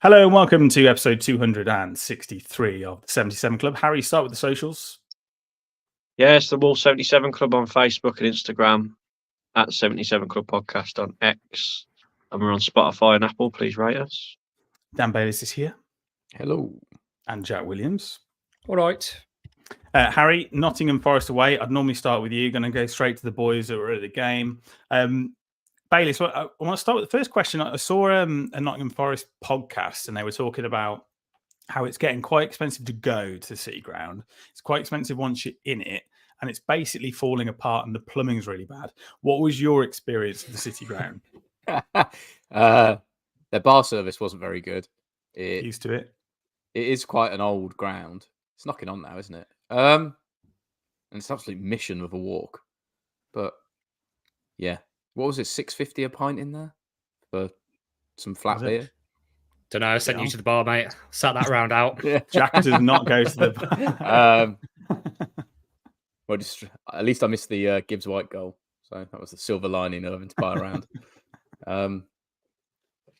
Hello and welcome to episode 263 of the 77 Club. Harry, start with the socials. Yeah, it's the Wall 77 Club on Facebook and Instagram, at 77 Club Podcast on X, and we're on Spotify and Apple. Please rate us. Dan Bayliss is here. Hello. And Jack Williams. All right. Harry, Nottingham Forest away. I'd normally start with you. Going to go straight to the boys that were at the game. Bayliss, I want to start with the first question. I saw a Nottingham Forest podcast and they were talking about how it's getting quite expensive to go to the City Ground. It's quite expensive once you're in it, and it's basically falling apart and the plumbing's really bad. What was your experience of the City Ground? Their bar service wasn't very good. Used to it. It is quite an old ground. It's knocking on now, isn't it? And it's an absolute mission of a walk. But yeah. What was it, $6.50 a pint in there for some flat beer? Don't know. I sent you to the bar, mate. Sat that round out. Yeah. Jack does not go to the bar. Well, at least I missed the Gibbs-White goal. So that was the silver lining of having to buy around.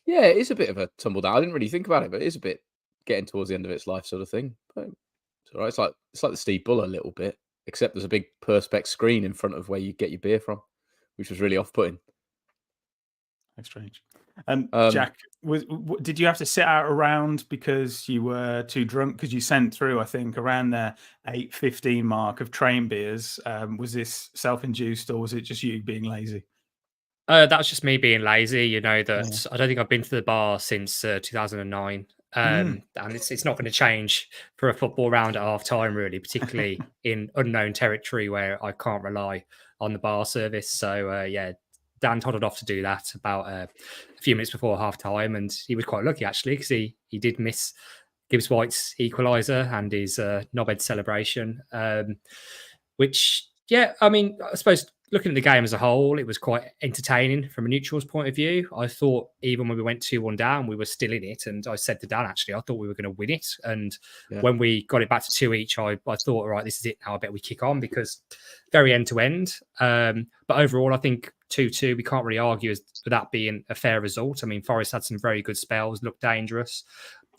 Yeah, it is a bit of a tumble down. I didn't really think about it, but it is a bit getting towards the end of its life sort of thing. But it's all right. It's like the Steve Bull a little bit, except there's a big Perspex screen in front of where you get your beer from, which was really off-putting. That's strange. Jack, did you have to sit out around because you were too drunk? Because you sent through, I think, around the 8:15 mark of train beers. Was this self-induced or was it just you being lazy? That was just me being lazy. You know that I don't think I've been to the bar since 2009. And it's not going to change for a football round at half time, really, particularly in unknown territory where I can't rely on the bar service. So, Dan toddled off to do that about a few minutes before half time. And he was quite lucky, actually, because he did miss Gibbs-White's equaliser and his knobhead celebration, which, I mean, I suppose looking at the game as a whole, it was quite entertaining from a neutral's point of view. I thought even when we went 2-1 down, we were still in it. And I said to Dan, actually, I thought we were going to win it. And when we got it back to 2 each, I thought, all right, this is it now. I bet we kick on because very end-to-end. But overall, I think 2-2, we can't really argue for that being a fair result. I mean, Forest had some very good spells, looked dangerous.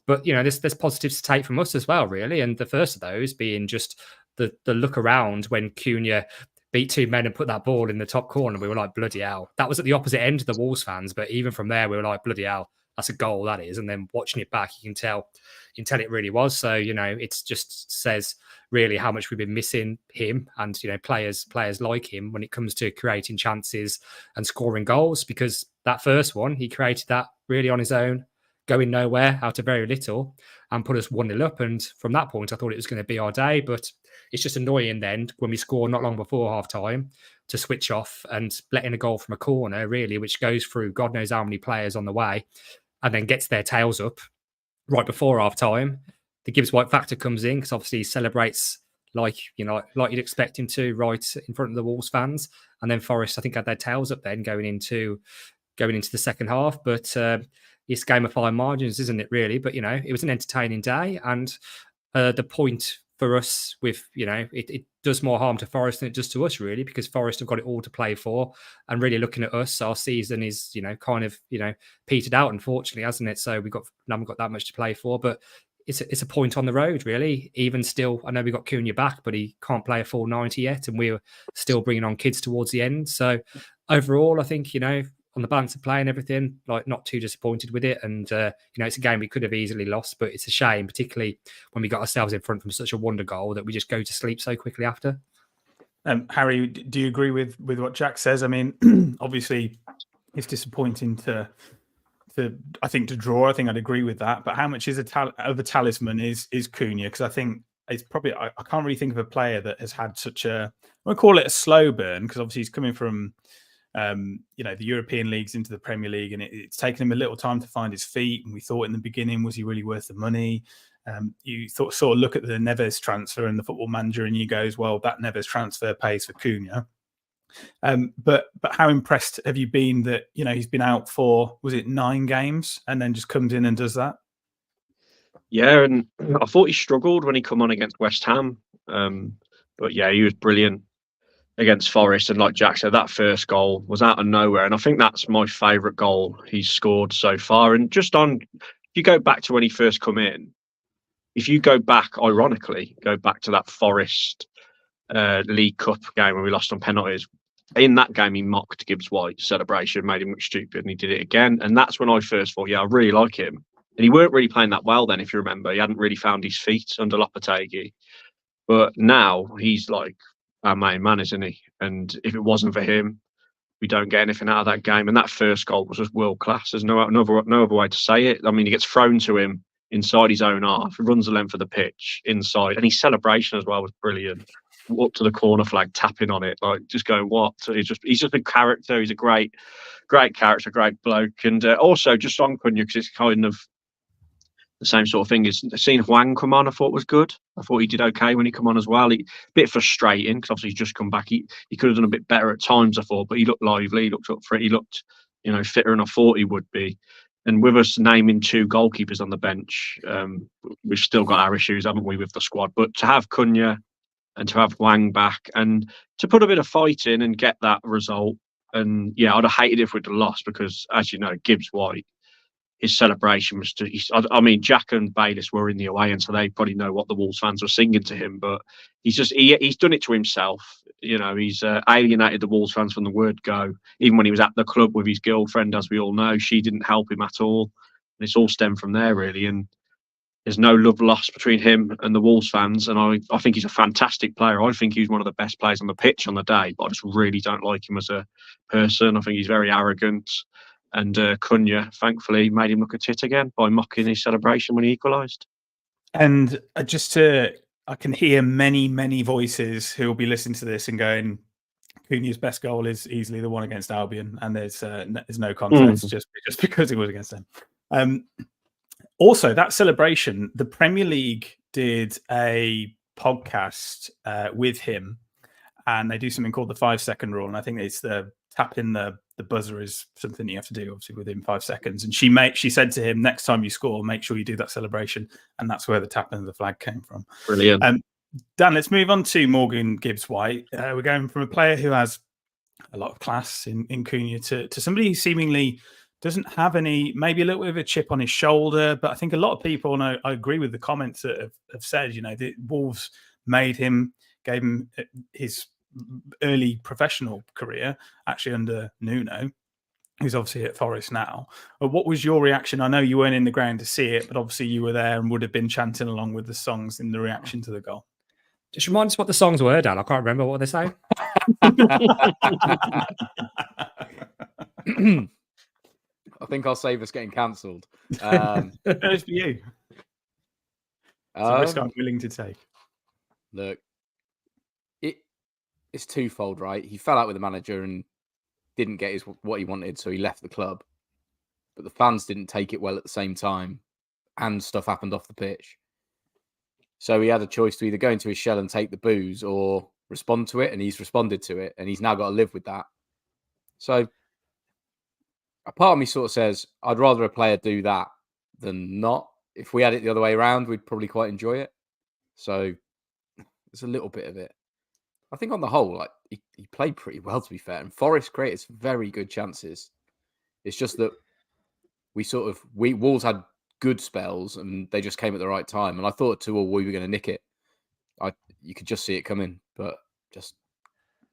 But, you know, there's positives to take from us as well, really. And the first of those being just the look around when Cunha beat two men and put that ball in the top corner. We were like, bloody hell. That was at the opposite end of the Wolves fans. But even from there, we were like, bloody hell, that's a goal, that is. And then watching it back, you can tell it really was. So, you know, it just says really how much we've been missing him and, you know, players like him when it comes to creating chances and scoring goals. Because that first one, he created that really on his own, going nowhere out of very little and put us 1-0 up. And from that point, I thought it was going to be our day. But it's just annoying then when we score not long before half time to switch off and let in a goal from a corner, really, which goes through God knows how many players on the way and then gets their tails up right before half time. The Gibbs-White factor comes in because obviously he celebrates like you'd expect him to, right in front of the Wolves fans. And then Forest, I think, had their tails up then going into the second half. But it's a game of fine margins, isn't it, really? But, you know, it was an entertaining day. And the point for us with, you know, it does more harm to Forest than it does to us, really, because Forest have got it all to play for. And really looking at us, our season is, you know, kind of, you know, petered out, unfortunately, hasn't it? So we haven't got that much to play for. But it's a point on the road, really. Even still, I know we got Cunha back, but he can't play a full 90 yet. And we're still bringing on kids towards the end. So overall, I think, you know, on the balance of play and everything, like not too disappointed with it. And, you know, it's a game we could have easily lost, but it's a shame, particularly when we got ourselves in front from such a wonder goal that we just go to sleep so quickly after. Harry, do you agree with what Jack says? I mean, obviously it's disappointing to draw. I think I'd agree with that. But how much is of a talisman is Cunha? Because I think it's probably, I can't really think of a player that has had such a, I won't call it a slow burn, because obviously he's coming from, you know, the European leagues into the Premier League, and it's taken him a little time to find his feet. And we thought in the beginning, was he really worth the money? You sort of look at the Neves transfer and the Football Manager, and you goes, well, that Neves transfer pays for Cunha. But how impressed have you been that, you know, he's been out for, was it 9 games, and then just comes in and does that? Yeah, and I thought he struggled when he come on against West Ham, but yeah, he was brilliant against Forest. And like Jack said, that first goal was out of nowhere, and I think that's my favourite goal he's scored so far. And just on you go back to when he first come in, if you go back, ironically, go back to that Forest League Cup game when we lost on penalties. In that game, he mocked Gibbs-White celebration, made him look stupid, and he did it again. And that's when I first thought, yeah, I really like him. And he weren't really playing that well then, if you remember. He hadn't really found his feet under Lopetegui. But now he's like our main man, isn't he? And if it wasn't for him, we don't get anything out of that game. And that first goal was just world class. There's no other way to say it. I mean, he gets thrown to him inside his own half. He runs the length of the pitch inside, and his celebration as well was brilliant. Up to the corner flag, tapping on it, like just going, what? So he's just a character. He's a great character, great bloke. And also just on Cunha, because it's kind of the same sort of thing. Is seeing Hwang come on, I thought was good. I thought he did okay when he come on as well. A bit frustrating because obviously he's just come back. He could have done a bit better at times, I thought, but he looked lively. He looked up for it. He looked, fitter than I thought he would be. And with us naming 2 goalkeepers on the bench, we've still got our issues, haven't we, with the squad? But to have Cunha and to have Hwang back and to put a bit of fight in and get that result. And yeah, I'd have hated it if we'd have lost because, as you know, Gibbs-White, his celebration was I mean, Jack and Bayliss were in the away end, so they probably know what the Wolves fans were singing to him. But he's done it to himself. He's alienated the Wolves fans from the word go. Even when he was at the club with his girlfriend, as we all know, she didn't help him at all. And it's all stemmed from there, really. And there's no love lost between him and the Wolves fans. And I think he's a fantastic player. I think he's one of the best players on the pitch on the day. But I just really don't like him as a person. I think he's very arrogant. And Cunha, thankfully, made him look a tit again by mocking his celebration when he equalised. And I can hear many, many voices who will be listening to this and going, Cunha's best goal is easily the one against Albion, and there's no contest just because it was against them. Also, that celebration, the Premier League did a podcast with him, and they do something called the 5-second rule, and I think it's the tapping the buzzer is something you have to do obviously within 5 seconds. And she said to him, next time you score, make sure you do that celebration. And that's where the tapping of the flag came from. Brilliant. Dan, let's move on to Morgan Gibbs-White. We're going from a player who has a lot of class in Cunha to somebody who seemingly doesn't have maybe a little bit of a chip on his shoulder. But I think a lot of people, and I agree with the comments that have said, the Wolves gave him his early professional career actually under Nuno, who's obviously at Forest now. But what was your reaction? I know you weren't in the ground to see it, but obviously you were there and would have been chanting along with the songs in the reaction to the goal. Just remind us what the songs were, Dan. I can't remember what they say. I think I'll save us getting cancelled. It's for you. It's a risk I'm willing to take. Look, it's twofold, right? He fell out with the manager and didn't get what he wanted, so he left the club. But the fans didn't take it well at the same time, and stuff happened off the pitch. So he had a choice to either go into his shell and take the boos or respond to it, and he's responded to it, and he's now got to live with that. So a part of me sort of says, I'd rather a player do that than not. If we had it the other way around, we'd probably quite enjoy it. So there's a little bit of it. I think on the whole, like he played pretty well, to be fair. And Forest created some very good chances. It's just that Wolves had good spells and they just came at the right time. And I thought 2-2 we were going to nick it. You could just see it coming, but just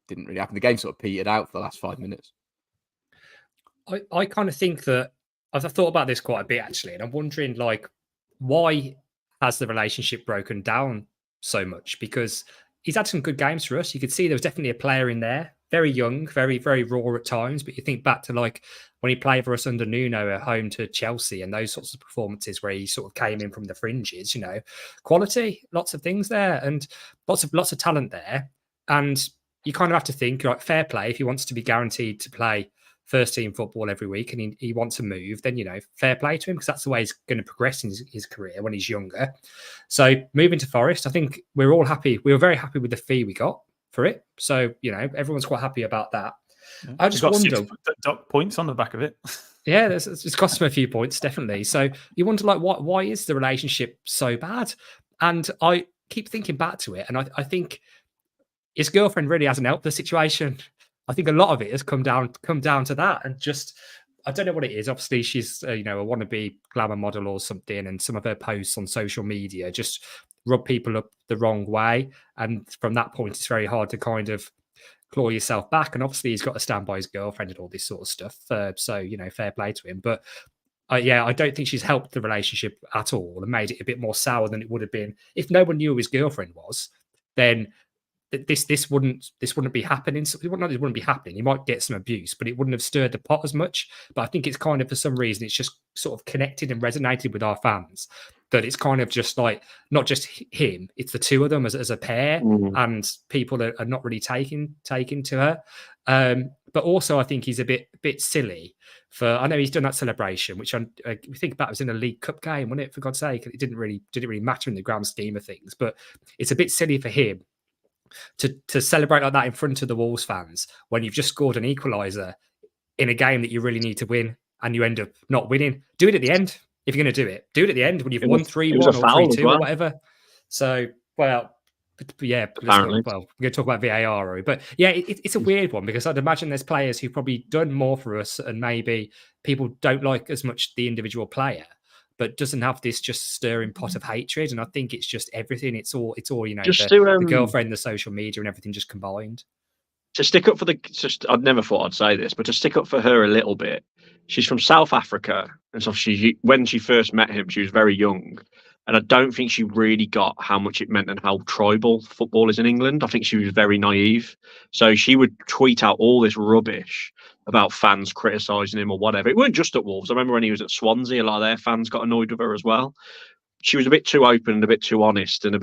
didn't really happen. The game sort of petered out for the last 5 minutes. I kind of think that I've thought about this quite a bit actually, and I'm wondering like why has the relationship broken down so much? Because he's had some good games for us. You could see there was definitely a player in there, very young, very, very raw at times. But you think back to like when he played for us under Nuno at home to Chelsea and those sorts of performances where he sort of came in from the fringes, quality, lots of things there and lots of talent there. And you kind of have to think, like, fair play, if he wants to be guaranteed to play first team football every week and he wants to move, then, fair play to him because that's the way he's going to progress in his career when he's younger. So moving to Forest, I think we're all happy. We were very happy with the fee we got for it. So, everyone's quite happy about that. Yeah. I just wonder. 6 points on the back of it. Yeah, it's cost him a few points, definitely. So you wonder, like, why is the relationship so bad? And I keep thinking back to it. And I think his girlfriend really hasn't helped the situation. I think a lot of it has come down to that. And just, I don't know what it is. Obviously, she's a wannabe glamour model or something, and some of her posts on social media just rub people up the wrong way. And from that point, it's very hard to kind of claw yourself back. And obviously, he's got to stand by his girlfriend and all this sort of stuff. So fair play to him. But I don't think she's helped the relationship at all and made it a bit more sour than it would have been if no one knew who his girlfriend was. Then this wouldn't be happening. It wouldn't be happening. You might get some abuse, but it wouldn't have stirred the pot as much. But I think it's kind of, for some reason, it's just sort of connected and resonated with our fans. That it's kind of just like not just him, it's the two of them as a pair, and people are not really taking to her. But also, I think he's a bit silly. I know he's done that celebration, which we think about, it was in a League Cup game, wasn't it? For God's sake, it didn't really matter in the grand scheme of things. But it's a bit silly for him to celebrate like that in front of the Wolves fans when you've just scored an equaliser in a game that you really need to win, and you end up not winning. Do it at the end. If you're going to do it, do it at the end when you've won 3-1 or 3-2 or whatever. So, we're going to talk about VAR, but yeah, it's a weird one, because I'd imagine there's players who've probably done more for us, and maybe people don't like as much the individual player, but doesn't have this just stirring pot of hatred. And I think it's just everything. It's all the girlfriend, the social media, and everything just combined. To stick up for I'd never thought I'd say this, but to stick up for her a little bit. She's from South Africa, and so when she first met him, she was very young, and I don't think she really got how much it meant and how tribal football is in England. I think she was very naive, so she would tweet out all this rubbish about fans criticising him or whatever. It weren't just at Wolves. I remember when he was at Swansea, a lot of their fans got annoyed with her as well. She was a bit too open and a bit too honest, and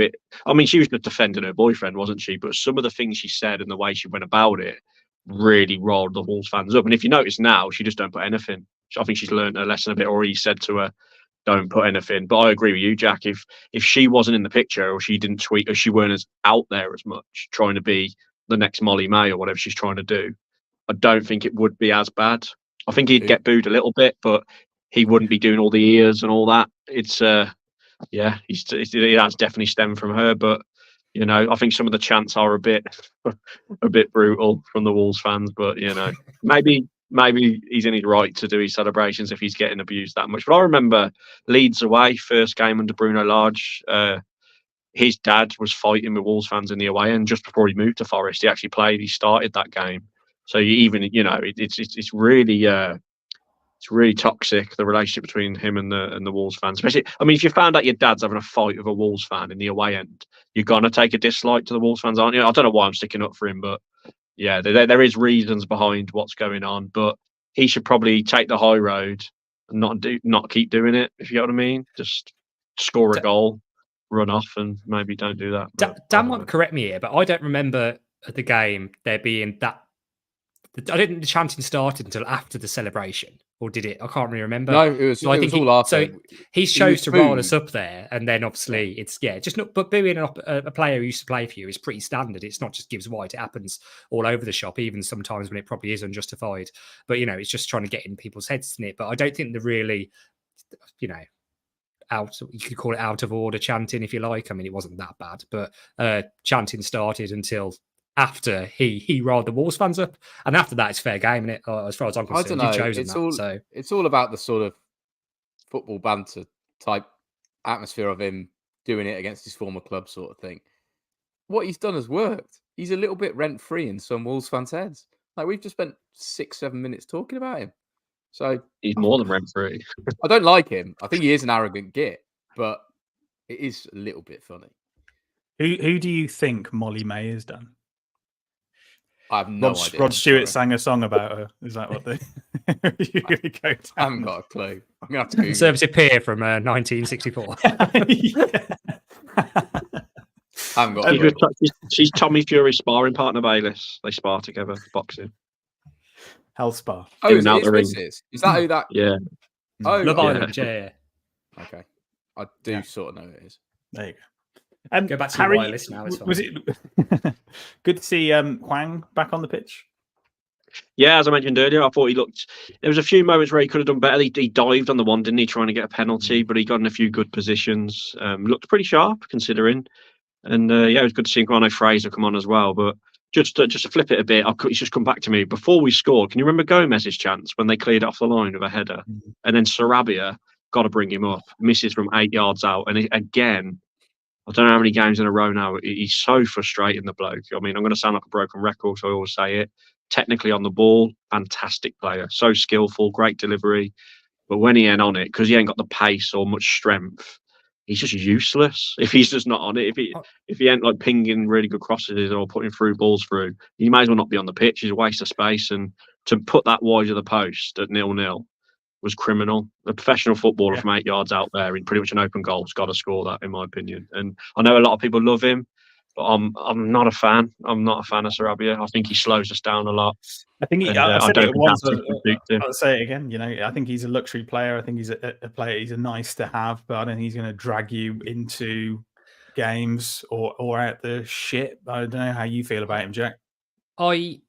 she was just defending her boyfriend, wasn't she? But some of the things she said and the way she went about it really rolled the Wolves fans up. And if you notice now, she just don't put anything. I think she's learned her lesson a bit, or he said to her, don't put anything. But I agree with you, Jack. If she wasn't in the picture, or she didn't tweet, or she weren't as out there as much, trying to be the next Molly May or whatever she's trying to do, I don't think it would be as bad. I think he'd get booed a little bit, but he wouldn't be doing all the ears and all that. It's it has definitely stemmed from her, but I think some of the chants are a bit brutal from the Wolves fans. But maybe he's in his right to do his celebrations if he's getting abused that much. But I remember Leeds away, first game under Bruno Lage. His dad was fighting with Wolves fans in the away end just before he moved to Forest. He actually played. He started that game. So it's really toxic, the relationship between him and the Wolves fans. Especially, if you found out your dad's having a fight with a Wolves fan in the away end, you're gonna take a dislike to the Wolves fans, aren't you? I don't know why I'm sticking up for him, but yeah, there is reasons behind what's going on. But he should probably take the high road and not keep doing it. If you know what I mean, just score a goal, run off, and maybe don't do that. Dan might correct me here, but I don't remember at the game there being that. I didn't think the chanting started until after the celebration, or did it? I can't really remember. No, it was all after. So he chose to roll us up there, and then obviously it's just not. But booing a player who used to play for you is pretty standard. It's not just Gibbs-White. It happens all over the shop, even sometimes when it probably is unjustified. But it's just trying to get in people's heads, isn't it? But I don't think they're really, out. You could call it out of order chanting if you like. It wasn't that bad, but chanting started until after he rolled the Wolves fans up, and after that it's fair game, isn't it? As far as I'm concerned, I don't know. It's all about the sort of football banter type atmosphere of him doing it against his former club, sort of thing. What he's done has worked. He's a little bit rent free in some Wolves fans' heads. Like, we've just spent 6-7 minutes talking about him. So he's more than rent free. I don't like him. I think he is an arrogant git, but it is a little bit funny. Who do you think Molly May has done? I have no idea. Rod Stewart sang a song about her. Is that what you're going to go down? I haven't got a clue. I'm going to have to Google. Conservative peer from 1964. I haven't got a clue. She's Tommy Fury's sparring partner, Bayliss. They spar together, boxing. Hell spar. Oh, is that who that? Yeah. Oh, Love Island, yeah. Okay. I do sort of know who it is. There you go. Go back to Harry, your wireless now. Was it good to see Hwang back on the pitch? Yeah, as I mentioned earlier, I thought he looked. There was a few moments where he could have done better. He dived on the one, didn't he, trying to get a penalty? But he got in a few good positions. Looked pretty sharp considering. And it was good to see Grano Fraser come on as well. But just to flip it a bit, it's just come back to me. Before we scored, can you remember Gomez's chance when they cleared it off the line with a header? And then Sarabia, got to bring him up, misses from 8 yards out. And again, I don't know how many games in a row now, he's so frustrating, the bloke. I mean, I'm going to sound like a broken record, so I always say it. Technically on the ball, fantastic player. So skillful, great delivery. But when he ain't on it, because he ain't got the pace or much strength, he's just useless. If he's just not on it, if he ain't like pinging really good crosses or putting through balls through, he might as well not be on the pitch. He's a waste of space. And to put that wide of the post at 0-0 was criminal. A professional footballer from 8 yards out there in pretty much an open goal has got to score that, in my opinion. And I know a lot of people love him, but I'm not a fan. I'm not a fan of Sarabia. I think he slows us down a lot. I think I'll say it again. You know, I think he's a luxury player. I think he's a player. He's a nice to have, but I don't think he's going to drag you into games or out the shit. I don't know how you feel about him, Jack. I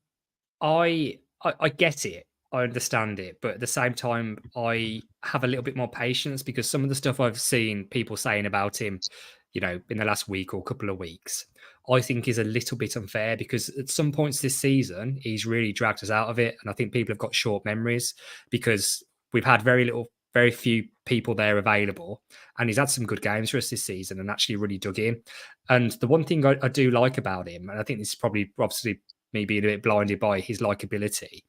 get it. I understand it, but at the same time, I have a little bit more patience because some of the stuff I've seen people saying about him, you know, in the last week or couple of weeks, I think is a little bit unfair because at some points this season, he's really dragged us out of it. And I think people have got short memories because we've had very few people there available. And he's had some good games for us this season and actually really dug in. And the one thing I do like about him, and I think this is probably obviously me being a bit blinded by his likability,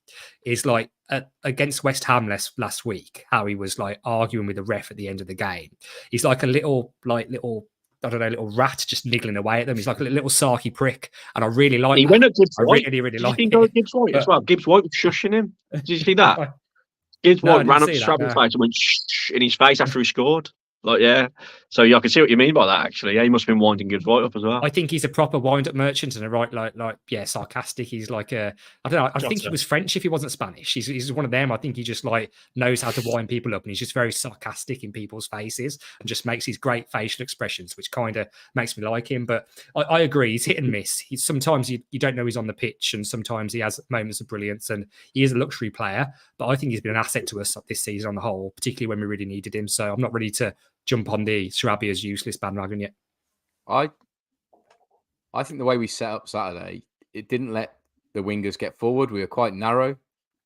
is like against West Ham last week, how he was like arguing with the ref at the end of the game. He's like a little rat just niggling away at them. He's like a little sarky prick, and I really like. He went at Gibbs-White. I really like. Did you think Gibbs-White as well? Gibbs-White was shushing him. Did you see that? Gibbs-White ran up to Sarabia and went shh in his face after he scored. Like, yeah. So I can see what you mean by that, actually. Yeah, he must have been winding Gibbs-White up as well. I think he's a proper wind-up merchant and a right, sarcastic. He's like I don't know. I think he was French if he wasn't Spanish. He's one of them. I think he just like knows how to wind people up, and he's just very sarcastic in people's faces and just makes these great facial expressions, which kind of makes me like him. But I agree, he's hit and miss. Sometimes you don't know he's on the pitch, and sometimes he has moments of brilliance, and he is a luxury player. But I think he's been an asset to us this season on the whole, particularly when we really needed him. So I'm not ready to jump on the Sarabia's useless bandwagon yet. I think the way we set up Saturday, it didn't let the wingers get forward. We were quite narrow,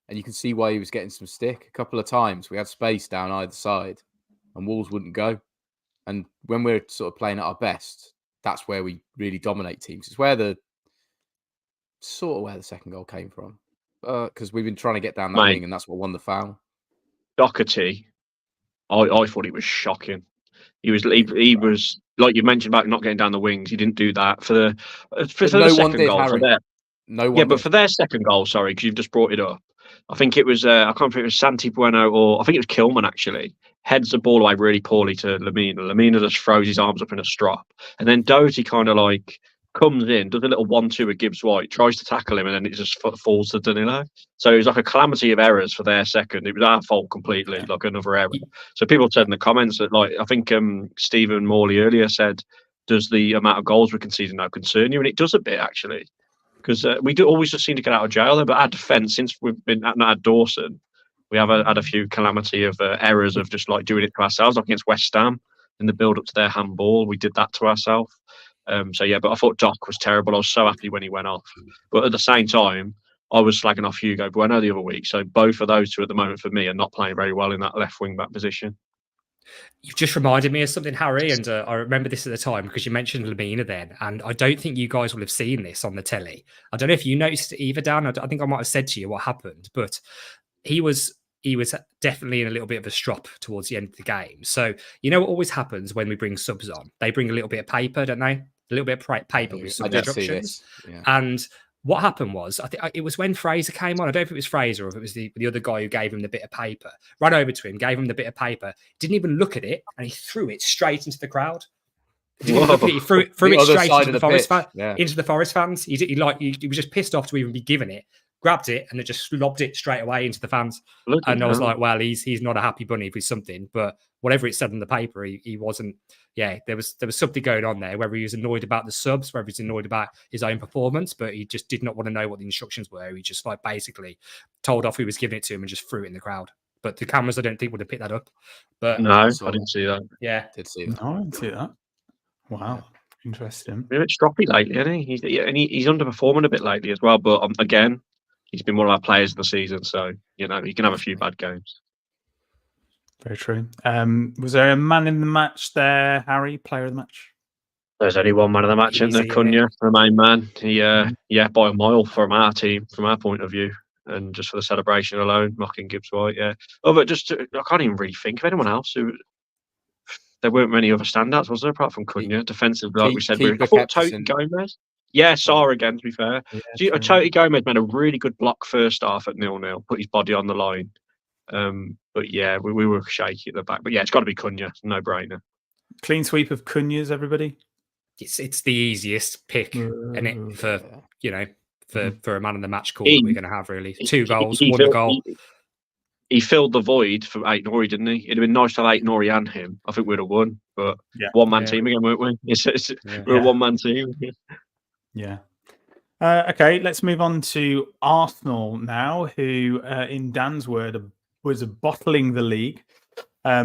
and you can see why he was getting some stick. A couple of times we had space down either side, and Wolves wouldn't go. And when we're sort of playing at our best, that's where we really dominate teams. It's where the second goal came from, because we've been trying to get down that wing, and that's what won the foul. Doherty, I thought he was shocking. He was like you mentioned about not getting down the wings. He didn't do that for the second goal. But for their second goal, sorry, because you've just brought it up. I think it was I can't remember if it was Santi Bueno or I think it was Kilman actually. Heads the ball away really poorly to Lemina. Lemina just throws his arms up in a strop, and then Doherty kind of like comes in, does a little 1-2 with Gibbs-White, tries to tackle him, and then it just falls to Danilo. So it was like a calamity of errors for their second. It was our fault completely, like another error. So people said in the comments that, like, I think Stephen Morley earlier said, does the amount of goals we're conceding now concern you? And it does a bit, actually, because we do always just seem to get out of jail there. But our defence, since we've been not had Dawson, we have had a few calamity of errors of just like doing it to ourselves, like against West Ham in the build-up to their handball. We did that to ourselves. But I thought Doc was terrible. I was so happy when he went off. But at the same time, I was slagging off Hugo Bueno the other week. So both of those two at the moment for me are not playing very well in that left wing back position. You've just reminded me of something, Harry, and I remember this at the time because you mentioned Lemina then, and I don't think you guys will have seen this on the telly. I don't know if you noticed it either, Dan. I think I might have said to you what happened, but he was definitely in a little bit of a strop towards the end of the game. So you know what always happens when we bring subs on? They bring a little bit of paper, don't they? A little bit of paper with some instructions. Yeah. And what happened was, I think it was when Fraser came on. I don't know if it was Fraser or if it was the other guy who gave him the bit of paper. Ran over to him, gave him the bit of paper, didn't even look at it, and he threw it straight into the crowd. He threw it straight into the Forest fans. He was just pissed off to even be given it. Grabbed it and then just lobbed it straight away into the fans. And I was like, well, he's not a happy bunny with something, but whatever it said in the paper, he wasn't. Yeah, there was something going on there, whether he was annoyed about the subs, whether he's annoyed about his own performance, but he just did not want to know what the instructions were. He just like basically told off who was giving it to him and just threw it in the crowd. But the cameras, I don't think, would have picked that up. But no, I didn't see that. Yeah, did see that. No, I didn't see that. Wow. Interesting. Been a bit stroppy lately, isn't he? He's underperforming a bit lately as well. But again, he's been one of our players of the season, so he can have a few bad games. Very true. Was there a man in the match there, Harry? Player of the match? There's only one man of the match, isn't there? Cunha, the main man. He, by a mile from our team, from our point of view, and just for the celebration alone, mocking Gibbs-White. Yeah. Oh, but I can't even really think of anyone else who. There weren't many other standouts, was there, apart from Cunha? Defensively, like we said, I thought Toty Gomez. Yeah, Sarr again, to be fair. Yeah, Toty Gomez made a really good block first half at 0-0, put his body on the line. But yeah, we were shaky at the back. But yeah, it's got to be Cunha, no brainer. Clean sweep of Cunha's, everybody. It's the easiest pick, and it for for a man in the match call that we're going to have really 2 goals, 1 goal. He filled the void for Ait-Nouri, didn't he? It'd have been nice to have Ait-Nouri and him. I think we'd have won, but one-man team again, weren't we? We're a one-man team. Yeah. Okay, let's move on to Arsenal now, who, in Dan's word, was bottling the league. I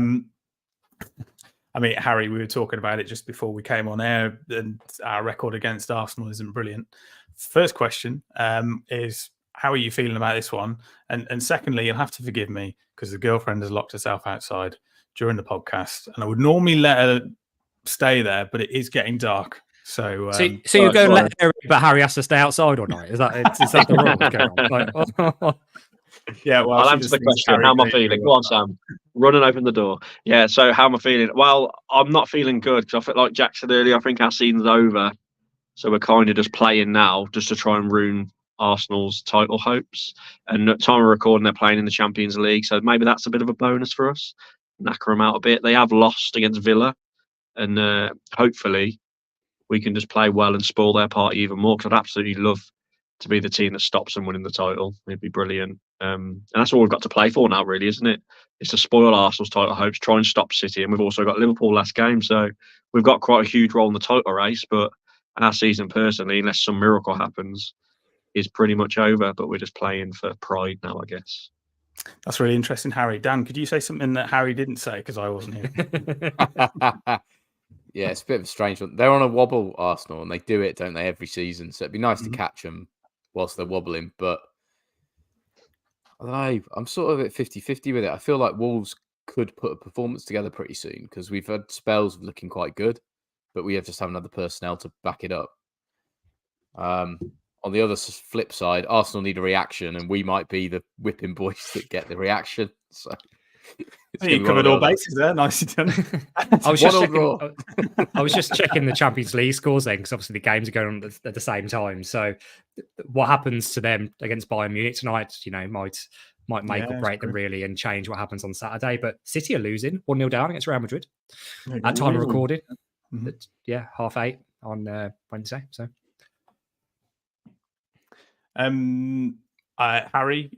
mean, Harry, we were talking about it just before we came on air, and our record against Arsenal isn't brilliant. First question is, how are you feeling about this one? And secondly, you'll have to forgive me because the girlfriend has locked herself outside during the podcast, and I would normally let her stay there, but it is getting dark. So you're going to let her, but Harry has to stay outside all night. Is that the rule going on? Yeah, well, I'll answer the question. How am I feeling? Go on, Sam. Run and open the door. Yeah, so how am I feeling? Well, I'm not feeling good because I feel like Jack said earlier, I think our season's over. So we're kind of just playing now just to try and ruin Arsenal's title hopes. And at the time of recording, they're playing in the Champions League. So maybe that's a bit of a bonus for us. Knacker them out a bit. They have lost against Villa. And hopefully we can just play well and spoil their party even more. Because I'd absolutely love to be the team that stops them winning the title. It'd be brilliant. And that's all we've got to play for now, really, isn't it? It's to spoil Arsenal's title hopes, try and stop City. And we've also got Liverpool last game. So we've got quite a huge role in the title race. But our season, personally, unless some miracle happens, is pretty much over. But we're just playing for pride now, I guess. That's really interesting, Harry. Dan, could you say something that Harry didn't say because I wasn't here? Yeah, it's a bit of a strange one. They're on a wobble, Arsenal, and they do it, don't they, every season. So it'd be nice to catch them whilst they're wobbling. But I don't know. I'm sort of at 50-50 with it. I feel like Wolves could put a performance together pretty soon because we've had spells of looking quite good, but we have just have another personnel to back it up. On the other flip side, Arsenal need a reaction, and we might be the whipping boys that get the reaction. So you covered all bases there. Nicely done. I was just checking the Champions League scores then, because obviously the games are going on at the same time. So what happens to them against Bayern Munich tonight, might make or break them really and change what happens on Saturday. But City are losing 1-0 down against Real Madrid at time of recording. But, 8:30 on Wednesday. So, Harry,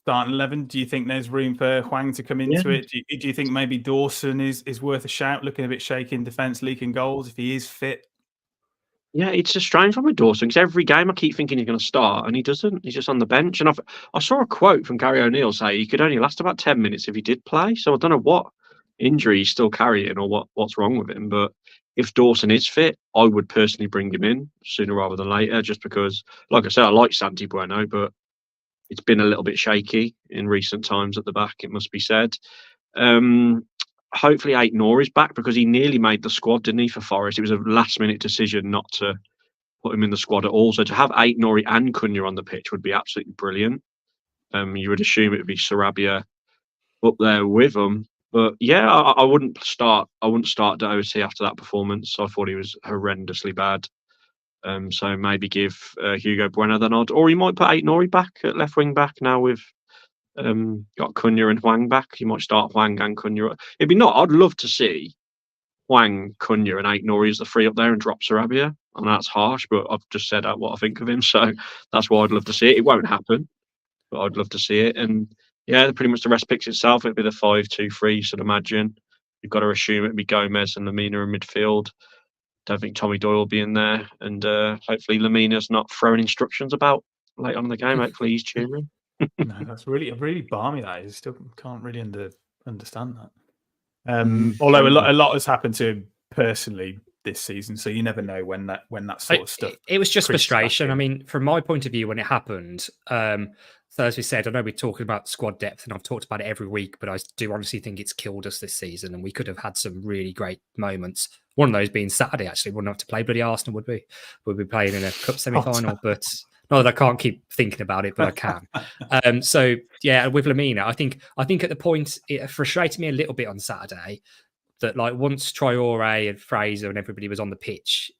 starting 11. Do you think there's room for Hwang to come into it? Do you think maybe Dawson is worth a shout? Looking a bit shaky in defence, leaking goals if he is fit. Yeah, it's a strange one with Dawson because every game I keep thinking he's going to start and he doesn't. He's just on the bench. And I saw a quote from Gary O'Neill say he could only last about 10 minutes if he did play. So I don't know what injury he's still carrying or what's wrong with him. But if Dawson is fit, I would personally bring him in sooner rather than later, just because, like I said, I like Santi Bueno, but it's been a little bit shaky in recent times at the back, it must be said. Hopefully Ait-Nouri is back because he nearly made the squad, didn't he, for Forest? It was a last-minute decision not to put him in the squad at all. So to have Ait-Nouri and Cunha on the pitch would be absolutely brilliant. You would assume it would be Sarabia up there with him. But yeah, I wouldn't start Doherty after that performance. I thought he was horrendously bad. So maybe give Hugo Bueno the nod. Or he might put Ait-Nouri back at left wing back now with got Cunha and Hwang back. You might start Hwang and Cunha. It'd be not. I'd love to see Hwang, Cunha, and Ait-Nouri as the three up there and drop Sarabia. I know that's harsh, but I've just said what I think of him. So that's why I'd love to see it. It won't happen, but I'd love to see it. And yeah, pretty much the rest picks itself. It'd be the 5-2-3. You should imagine. You've got to assume it'd be Gomez and Lemina in midfield. Don't think Tommy Doyle will be in there, and hopefully Lemina's not throwing instructions about late on in the game. Hopefully he's cheering. No, that's really balmy. That is. Still can't really understand that. Although a lot has happened to him personally this season. So you never know when that sort of stuff. It was just creeps back frustration. in. I mean, from my point of view, when it happened, so as we said, I know we're talking about squad depth, and I've talked about it every week, but I do honestly think it's killed us this season, and we could have had some really great moments. One of those being Saturday, actually. Wouldn't have to play bloody Arsenal, would we? We'd be playing in a cup semi-final, but not that I can't keep thinking about it, but I can. So yeah, with Lemina, I think at the point it frustrated me a little bit on Saturday that like once Traore and Fraser and everybody was on the pitch,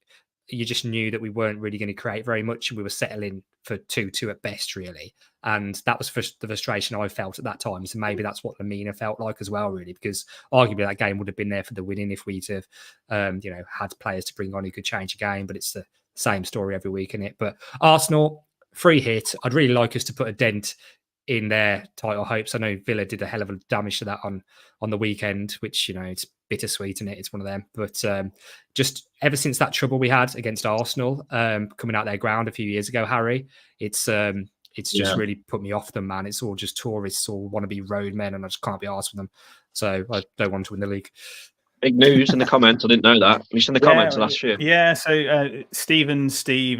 you just knew that we weren't really going to create very much, and we were settling for 2-2 at best, really. And that was the frustration I felt at that time. So maybe that's what Lemina felt like as well, really, because arguably that game would have been there for the winning if we'd have, had players to bring on who could change a game. But it's the same story every week, isn't it? But Arsenal, free hit. I'd really like us to put a dent in their title hopes. I know Villa did a hell of a damage to that on the weekend, which, it's bittersweet, and it's one of them. But just ever since that trouble we had against Arsenal coming out their ground a few years ago, Harry, it's just really put me off them, man. It's all just tourists or wannabe roadmen, and I just can't be arsed with them. So I don't want to win the league. Big news in the comments. I didn't know that. We in the comments last year. Yeah, so Steve, and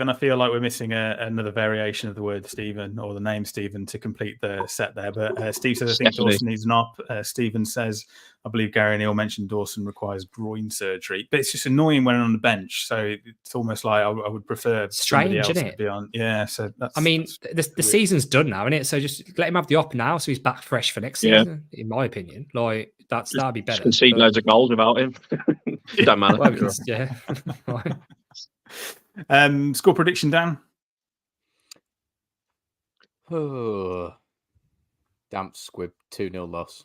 I feel like we're missing another variation of the word Stephen or the name Stephen to complete the set there. But Steve says, I think Dawson needs an op. Stephen says, I believe Gary Neal mentioned Dawson requires groin surgery. But it's just annoying when on the bench. So it's almost like I would prefer somebody else to be on. Yeah, so that's... I mean, the season's done now, isn't it? So just let him have the op now so he's back fresh for next season, in my opinion. Like, that'd be better. Just concede loads of goals without him. It don't matter. Score prediction, Dan? Damp squib, 2-0 loss.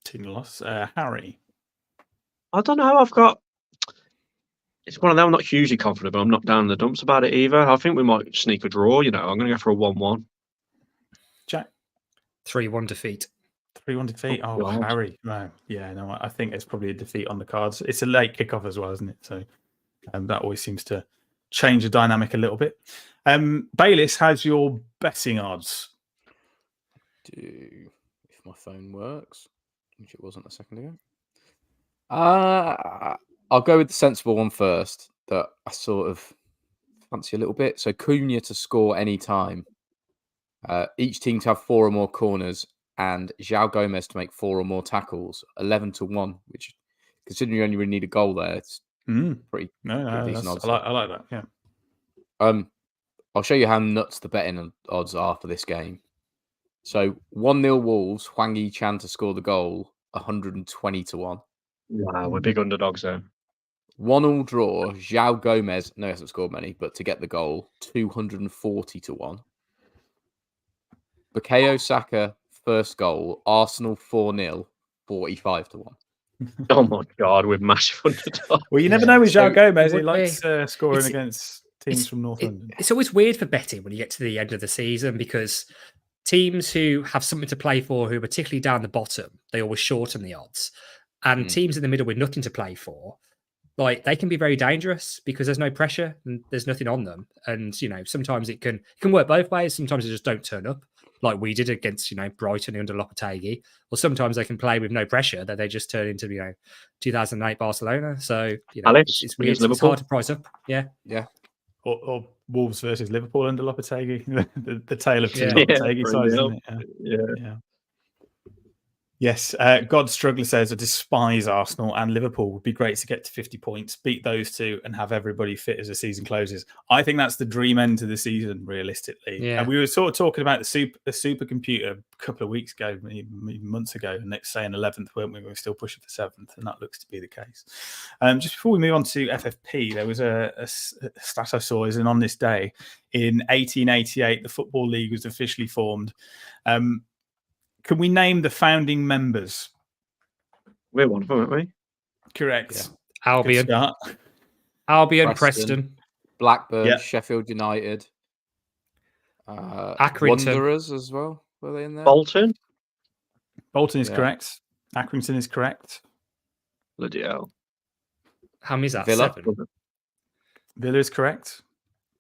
2-0 loss. Harry? I don't know. It's one of them. I'm not hugely confident, but I'm not down in the dumps about it either. I think we might sneak a draw. I'm going to go for a 1-1. Jack? 3-1 defeat. 3-1 defeat. Oh, Harry. No. Yeah, no, I think it's probably a defeat on the cards. It's a late kickoff as well, isn't it? So that always seems to change the dynamic a little bit. Bayliss, how's your betting odds? If my phone works, which it wasn't a second ago. I'll go with the sensible one first that I sort of fancy a little bit. So Cunha to score any time. Each team to have 4 or more corners, and João Gomez to make 4 or more tackles, 11-1, which, considering you only really need a goal there, it's pretty decent odds. I like that, yeah. I'll show you how nuts the betting odds are for this game. So 1-0 Wolves, Hwang Yi-chan to score the goal, 120-1. Wow, we're big underdogs there. 1-1 draw, João Gomez, no, he hasn't scored many, but to get the goal, 240-1. Bukayo Saka, first goal, Arsenal 4-0, 45-1. Oh my God, we're massive underdogs. Well, you never know with João Gomez. He likes scoring against teams from North London. It's always weird for betting when you get to the end of the season, because teams who have something to play for, who are particularly down the bottom, they always shorten the odds. And teams in the middle with nothing to play for, like, they can be very dangerous because there's no pressure and there's nothing on them. And, sometimes it can work both ways. Sometimes they just don't turn up, like we did against, Brighton under Lopetegui. Or sometimes they can play with no pressure, that they just turn into, 2008 Barcelona. So, Alex, it's weird. It's hard to price up. Yeah. Yeah. Or Wolves versus Liverpool under Lopetegui. the tale of two Lopetegui sides, isn't it? Yeah. Yes, God Struggler says, I despise Arsenal and Liverpool. Would be great to get to 50 points, beat those two, and have everybody fit as the season closes. I think that's the dream end to the season, realistically. Yeah. And we were sort of talking about the supercomputer a couple of weeks ago, even months ago, and next saying 11th, weren't we? We were still pushing for 7th, and that looks to be the case. Just before we move on to FFP, there was a stat I saw, is on this day, in 1888, the Football League was officially formed. Can we name the founding members? We're one of them, aren't we? Correct. Yeah. Albion, Preston, Blackburn, Sheffield United, Accrington. Wanderers as well. Were they in there? Bolton is correct. Accrington is correct. Bloody hell. How many is that? Villa. 7. Villa is correct.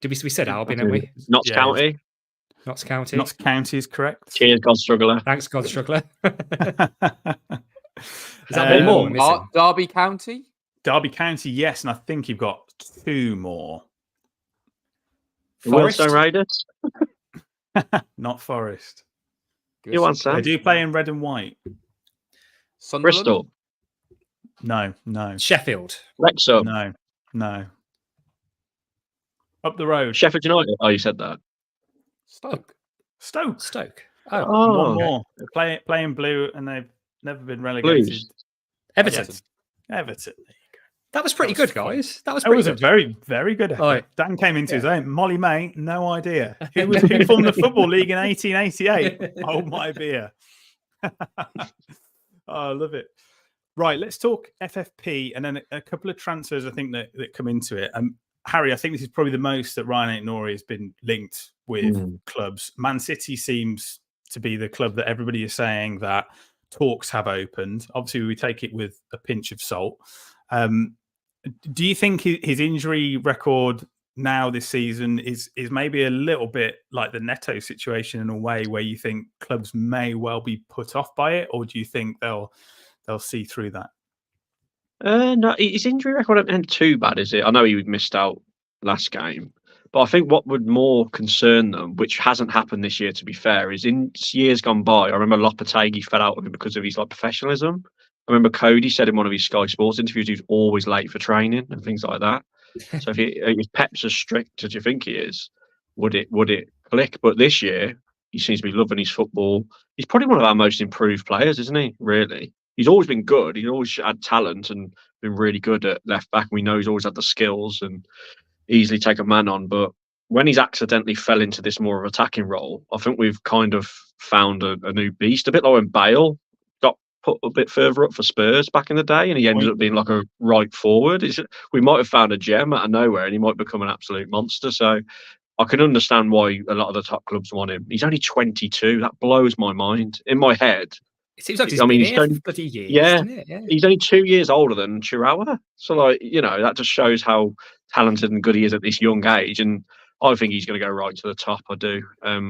We said Albion, haven't we? Notts County. Notts County. Notts County is correct. Cheers, God Struggler. Thanks, God Struggler. Is that one more? Derby County? Derby County, yes, and I think you've got 2 more. Forest? Wilson Raiders. Not Forest. Give You us want some Sam? They do play in red and white. Sunderland? Bristol. No. Sheffield. Wrexham. No. Up the road. Sheffield United. Oh, you said that. Stoke. Stoke. Oh, Oh, One more. They play in blue, and they've never been relegated. Blues. Everton. Everton. There you go. That was pretty That was good, fun. guys. That was It pretty was a good. very, very good effort. Right. Dan came into his Yeah. own. Molly May, no idea. Who formed the Football League in 1888? Oh, my beer. Oh, I love it. Right, let's talk FFP and then a couple of transfers, I think, that come into it. Harry, I think this is probably the most that Ryan Ait-Nouri has been linked with clubs. Man City seems to be the club that everybody is saying that talks have opened. Obviously, we take it with a pinch of salt. Do you think his injury record now this season is maybe a little bit like the Neto situation in a way where you think clubs may well be put off by it, or do you think they'll see through that? No, his injury record isn't too bad, is it? I know he missed out last game, but I think what would more concern them, which hasn't happened this year, to be fair, is in years gone by. I remember Lopetegui fell out with him because of his professionalism. I remember Cody said in one of his Sky Sports interviews he was always late for training and things like that. So if Pep's as strict as you think he is, would it click? But this year he seems to be loving his football. He's probably one of our most improved players, isn't he? Really, he's always been good. He's always had talent and been really good at left back. We know he's always had the skills and easily take a man on. But when he's accidentally fell into this more of attacking role, I think we've kind of found a new beast. A bit like when Bale got put a bit further up for Spurs back in the day, and he ended up being like a right forward. We might have found a gem out of nowhere, and he might become an absolute monster. So I can understand why a lot of the top clubs want him. He's only 22. That blows my mind. In my head, It seems like he's been here for bloody years, doesn't it? Yeah. He's only 2 years older than Chihuahua. So, that just shows how talented and good he is at this young age. And I think he's going to go right to the top. I do.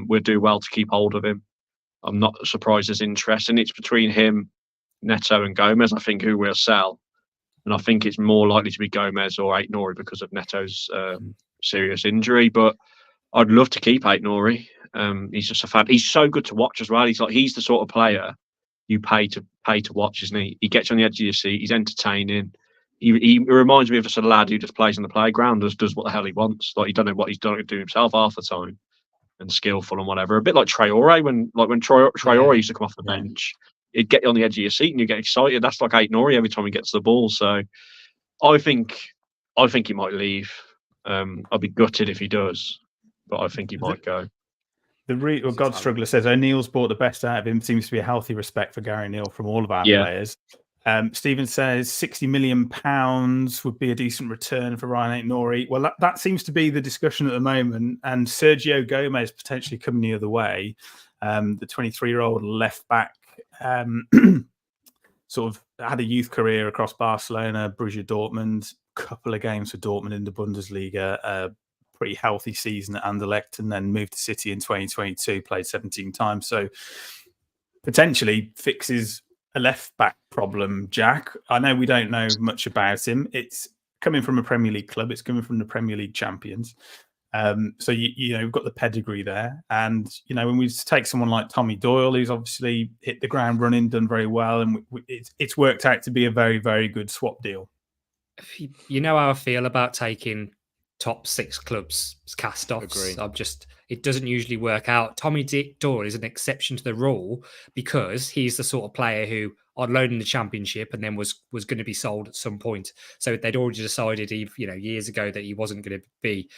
We'll do well to keep hold of him. I'm not surprised there's interest. And it's between him, Neto and Gomez, I think, who will sell. And I think it's more likely to be Gomez or Ait-Nouri because of Neto's serious injury. But I'd love to keep Ait-Nouri. He's just a fan. He's so good to watch as well. He's the sort of player you pay to watch, isn't he? He gets you on the edge of your seat. He's entertaining. He reminds me of just a lad who just plays on the playground, does what the hell he wants. Like, he don't know what he's done to do himself half the time, and skillful and whatever. A bit like Traore when Traore used to come off the bench, he'd get you on the edge of your seat and you get excited. That's like Ait-Nouri every time he gets the ball. So I think he might leave. I'll be gutted if he does, but I think he might go. God Struggler says O'Neill's brought the best out of him. Seems to be a healthy respect for Gary Neal from all of our players. Stephen says £60 million would be a decent return for Ryan Ait-Nouri. Well, that seems to be the discussion at the moment. And Sergio Gomez potentially coming the other way. The 23-year-old left back sort of had a youth career across Barcelona, Borussia Dortmund, couple of games for Dortmund in the Bundesliga, pretty healthy season at Anderlecht, and then moved to City in 2022, played 17 times. So potentially fixes a left back problem, Jack. I know we don't know much about him. It's coming from a Premier League club. It's coming from the Premier League champions. So, we've got the pedigree there. And, when we take someone like Tommy Doyle, who's obviously hit the ground running, done very well, and it's worked out to be a very, very good swap deal. You know how I feel about taking top 6 clubs cast-offs. Agree. It doesn't usually work out. Tommy Doyle is an exception to the rule because he's the sort of player who on loan in the Championship and then was going to be sold at some point. So they'd already decided, years ago that he wasn't going to be,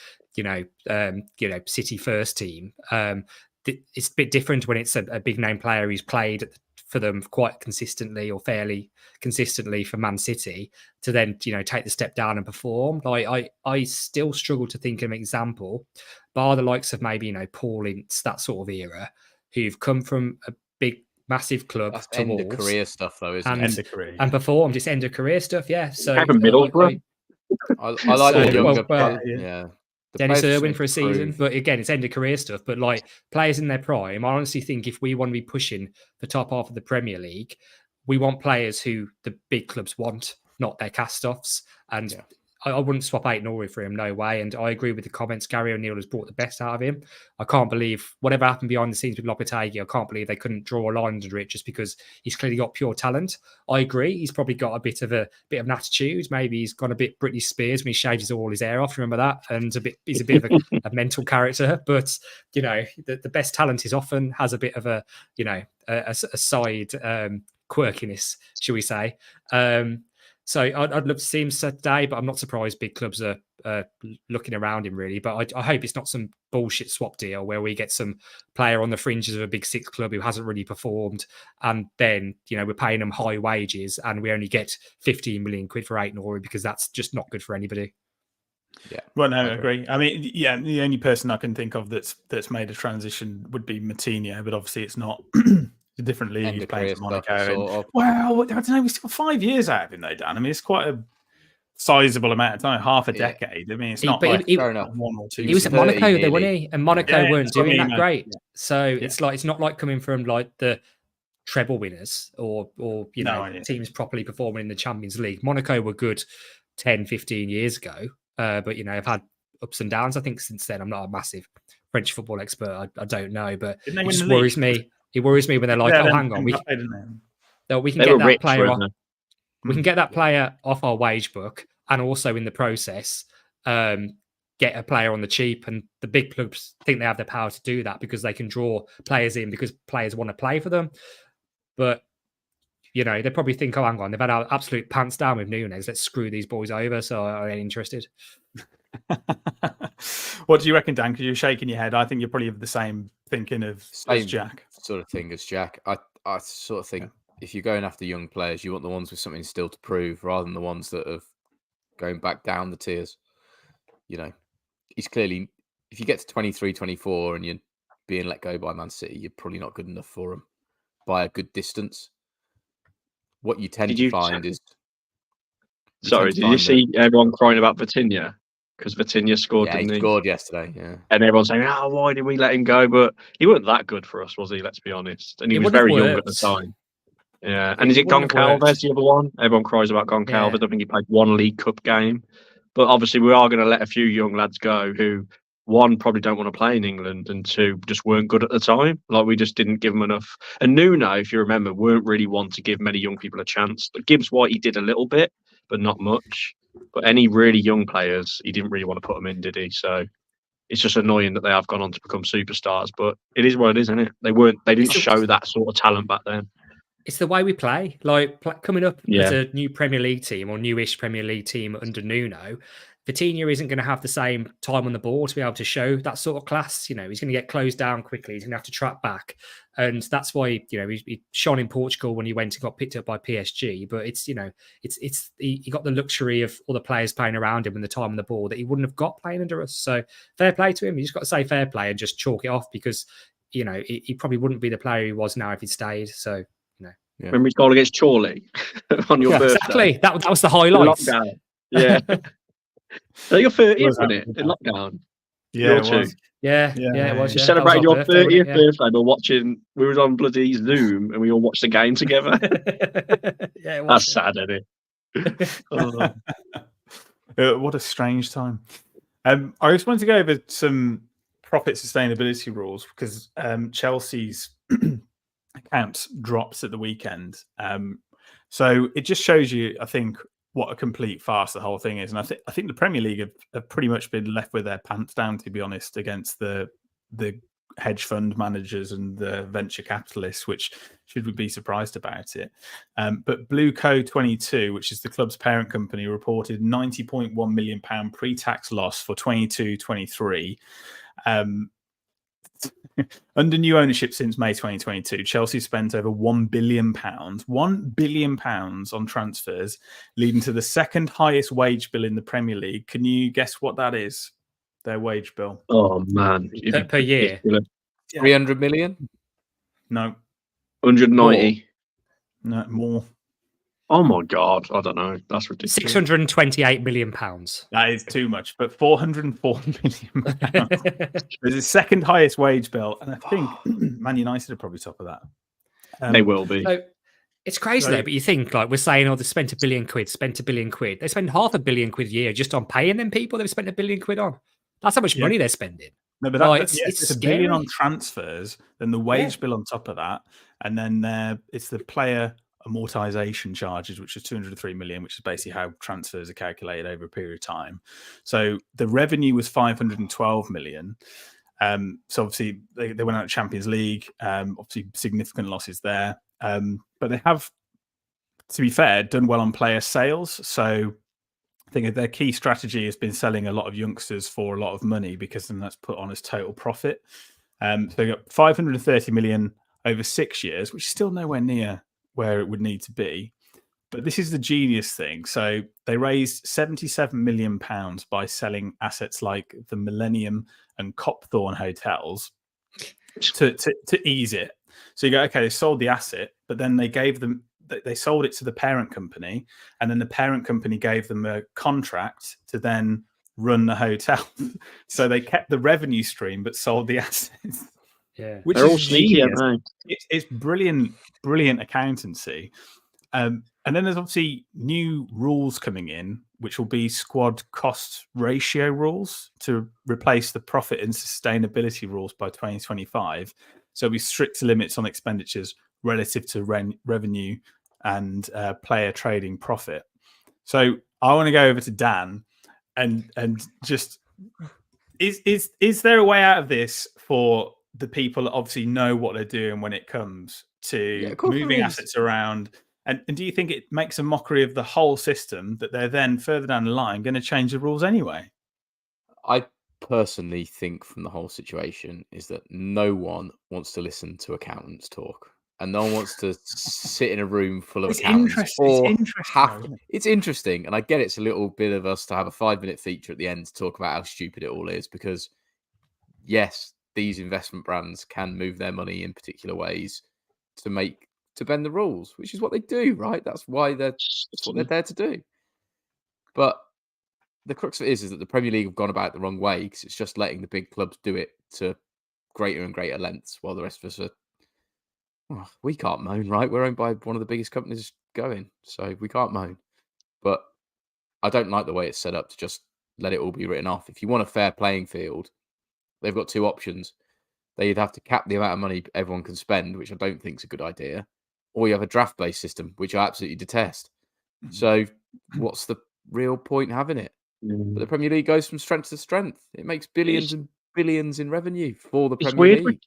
City first team. It's a bit different when it's a big name player who's played for them quite consistently or fairly consistently for Man City to then, take the step down and perform. I still struggle to think of an example, bar the likes of maybe, Paul Ince, that sort of era, who've come from a big, massive club That's to end Wolves. of career stuff, though, isn't it? End of career. And performed. It's end of career stuff, yeah. So Kevin Middlesbrough. I like the younger players. Dennis Irwin for a season, but again, it's end of career stuff. But like players in their prime, I honestly think if we want to be pushing the top half of the Premier League, we want players who the big clubs want. not their cast-offs. And I wouldn't swap Ait-Nouri for him, no way. And I agree with the comments. Gary O'Neill has brought the best out of him. I can't believe whatever happened behind the scenes with Lopetegui. I can't believe they couldn't draw a line under it just because he's clearly got pure talent. I agree. He's probably got a bit of an attitude. Maybe he's gone a bit Britney Spears when he shaves all his hair off. Remember that? And he's a bit of a mental character. But the best talent is often has a bit of a side quirkiness, shall we say? So I'd love to see him today, but I'm not surprised big clubs are looking around him, really. But I hope it's not some bullshit swap deal where we get some player on the fringes of a big six club who hasn't really performed, and then we're paying them high wages and we only get 15 million quid for Ait-Nouri, because that's just not good for anybody. Yeah, well, no, I agree. I mean, yeah, the only person I can think of that's made a transition would be Vitinha, but obviously it's not. A different league. He's playing for Monaco. Well, I don't know. We still got 5 years out of him, though, Dan. I mean, it's quite a sizable amount of time, half a decade. I mean, it's not like fair enough. 1 or 2. He was at Monaco, though, wasn't he? And Monaco weren't doing that great. Yeah. So it's not like coming from like the treble winners or teams properly performing in the Champions League. Monaco were good 10, 15 years ago, but I've had ups and downs. I think since then. I'm not a massive French football expert. I don't know, but it just worries me. It worries me when they're like, hang on, we can get that player off. We can get that player off our wage book, and also in the process, get a player on the cheap. And the big clubs think they have the power to do that because they can draw players in because players want to play for them. But they probably think, hang on, they've had our absolute pants down with Núñez. Let's screw these boys over. So I ain't interested. What do you reckon, Dan? Because you're shaking your head. I think you're probably the same thinking as Jack. Sort of thing as Jack. I sort of think if you're going after young players, you want the ones with something still to prove rather than the ones that are going back down the tiers. He's clearly, if you get to 23, 24 and you're being let go by Man City, you're probably not good enough for him by a good distance. What you tend to find is... Sorry, did you see everyone crying about Vitinha? Because Vitinha scored, didn't he? Scored yesterday, yeah. And everyone's saying, why did we let him go? But he wasn't that good for us, was he? Let's be honest. And he was very young at the time. Yeah. And is it Goncalves, the other one? Everyone cries about Goncalves. I think he played 1 League Cup game. But obviously we are going to let a few young lads go who, 1, probably don't want to play in England, and 2, just weren't good at the time. Like, we just didn't give them enough. And Nuno, if you remember, weren't really one to give many young people a chance. But Gibbs-White, he did a little bit, but not much. But any really young players, he didn't really want to put them in, did he? So it's just annoying that they have gone on to become superstars. But it is what it is, isn't it? They didn't show that sort of talent back then. It's the way we play. Like coming up as a new Premier League team or newish Premier League team under Nuno, Vitinha isn't going to have the same time on the ball to be able to show that sort of class. He's going to get closed down quickly. He's going to have to track back. And that's why, he shone in Portugal when he went and got picked up by PSG. But he got the luxury of all the players playing around him and the time on the ball that he wouldn't have got playing under us. So fair play to him. You just got to say fair play and just chalk it off because, he probably wouldn't be the player he was now if he'd stayed. So, Yeah. Remember his goal against Chorley on your birthday? Exactly. That was the highlight. Yeah. So your 30th, wasn't it? In lockdown. Yeah, it was. Yeah, it was. You celebrated your 30th birthday by watching. We were on bloody Zoom and we all watched the game together. Yeah, it was. That's sad, isn't it? What a strange time. I just wanted to go over some profit sustainability rules because Chelsea's account drops at the weekend. So it just shows you, I think, what a complete farce the whole thing is. And I think the Premier League have pretty much been left with their pants down, to be honest, against the hedge fund managers and the venture capitalists, which should we be surprised about it. But Blueco 22, which is the club's parent company, reported £90.1 million pre-tax loss for 22-23. Under new ownership since May 2022, Chelsea spent over £1 billion on transfers, leading to the second highest wage bill in the Premier League. Can you guess what that is? Their wage bill. Oh man, per year. 300 million? No. 190. No, more. Oh my God, I don't know. That's ridiculous. £628 million. That is too much, but £404 million. It's the second highest wage bill, and I think Man United are probably top of that. They will be. It's crazy though, but you think like we're saying, oh, they spent £1 billion, spent £1 billion. They spend £500 million a year just on paying them people they've spent £1 billion on. That's how much money they're spending. No, but like, it's scary. $1 billion on transfers, then the wage bill on top of that, and then it's the player amortization charges, which is 203 million, which is basically how transfers are calculated over a period of time. So the revenue was 512 million. So obviously they went out of Champions League, obviously significant losses there. But they have, to be fair, done well on player sales. So I think their key strategy has been selling a lot of youngsters for a lot of money, because then that's put on as total profit. So they got 530 million over 6 years, which is still nowhere near where it would need to be. But this is the genius thing. So they raised £77 million by selling assets like the Millennium and Copthorne hotels to ease it. So you go, okay, they sold the asset, but then they sold it to the parent company, and then the parent company gave them a contract to then run the hotel. So they kept the revenue stream but sold the assets. Yeah, which They're is all sneaky, genius. aren't It's brilliant accountancy. And then there's obviously new rules coming in, which will be squad cost ratio rules to replace the profit and sustainability rules by 2025. So we strict limits on expenditures relative to revenue and player trading profit. So I want to go over to Dan and just is there a way out of this for the people that obviously know what they're doing when it comes to moving assets around? And do you think it makes a mockery of the whole system that they're then further down the line going to change the rules anyway? I personally think from the whole situation is that no one wants to listen to accountants talk, and no one wants to sit in a room full of accountants. It's interesting, and I get it's a little bit of us to have a 5-minute feature at the end to talk about how stupid it all is, because yes, these investment brands can move their money in particular ways to bend the rules, which is what they do, right? That's what they're there to do. But the crux of it is that the Premier League have gone about it the wrong way, because it's just letting the big clubs do it to greater and greater lengths, while the rest of us are, well, we can't moan, right? We're owned by one of the biggest companies going, so we can't moan. But I don't like the way it's set up to just let it all be written off. If you want a fair playing field, they've got two options. They either have to cap the amount of money everyone can spend, which I don't think is a good idea, or you have a draft-based system, which I absolutely detest. So what's the real point having it? But the Premier League goes from strength to strength. It makes billions and billions in revenue for the Premier League.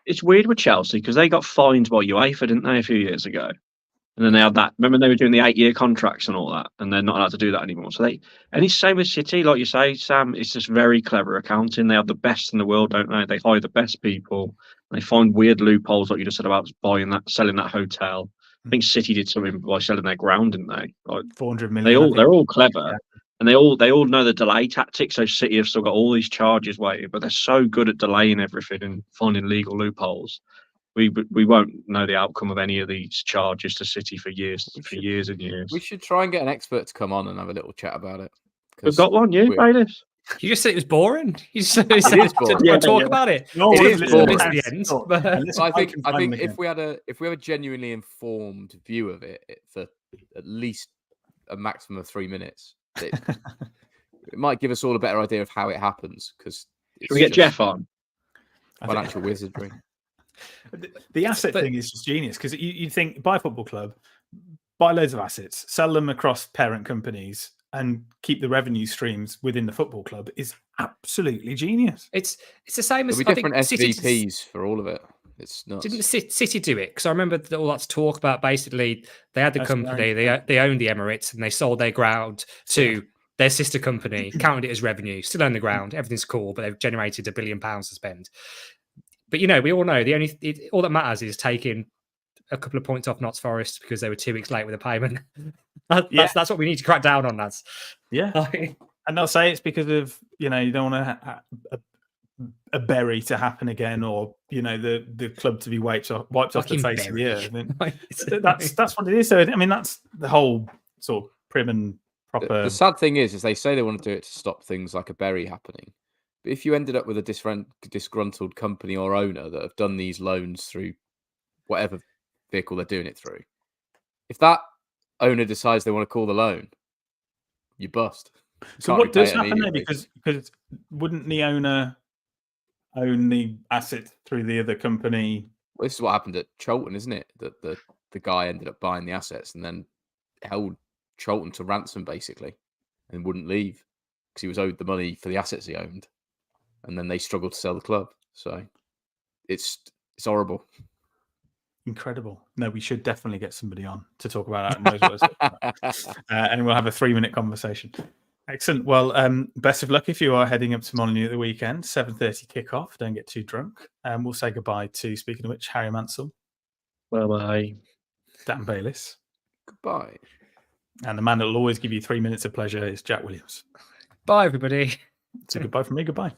It's weird with Chelsea, because they got fined by UEFA, didn't they, a few years ago? And then they had that. Remember, they were doing the 8-year contracts and all that, and they're not allowed to do that anymore. So and it's the same with City, like you say, Sam. It's just very clever accounting. They have the best in the world, don't they? They hire the best people. And they find weird loopholes, like you just said about selling that hotel. I think City did something by selling their ground, didn't they? Like 400 million. They're all clever. Yeah. And they all know the delay tactics. So City have still got all these charges waiting, but they're so good at delaying everything and finding legal loopholes. We won't know the outcome of any of these charges to City for years and years. We should try and get an expert to come on and have a little chat about it. We've got one. You play this. You just said it was boring. You said talk about it. No, it is boring at the end. But I think if we have a genuinely informed view of it for at least a maximum of 3 minutes, it might give us all a better idea of how it happens. Because should we get Jeff on? Financial wizardry. The asset thing is just genius, because you think buy a football club, buy loads of assets, sell them across parent companies, and keep the revenue streams within the football club is absolutely genius. It's the same as There'll be different SVPs for all of it. It's nuts. Didn't City do it? Because I remember all that talk about basically they had the company, they owned the Emirates, and they sold their ground to their sister company, counted it as revenue, still own the ground, everything's cool, but they've generated £1 billion to spend. But we all know all that matters is taking a couple of points off Notts Forest because they were 2 weeks late with a payment. That's what we need to crack down on, lads. Yeah, and they'll say it's because of you don't want to a Bury to happen again, or the club to be wiped off the face of the earth. That's what it is. So I mean, that's the whole sort of prim and proper. The sad thing is they say they want to do it to stop things like a Bury happening. But if you ended up with a disgruntled company or owner that have done these loans through whatever vehicle they're doing it through, if that owner decides they want to call the loan, you bust. You So can't what repay does it happen there? immediately. Because wouldn't the owner own the asset through the other company? Well, this is what happened at Cholton, isn't it? That the guy ended up buying the assets and then held Cholton to ransom, basically, and wouldn't leave because he was owed the money for the assets he owned, and then they struggled to sell the club. So it's horrible. Incredible. No, we should definitely get somebody on to talk about that and knows what it's about. And we'll have a 3-minute conversation. Excellent. Well, best of luck if you are heading up to Molineux at the weekend. 7:30 kickoff. Don't get too drunk. We'll say goodbye to, speaking of which, Harry Mansell. Bye-bye. Dan Bayliss. Goodbye. And the man that will always give you 3 minutes of pleasure is Jack Williams. Bye, everybody. So goodbye from me. Goodbye.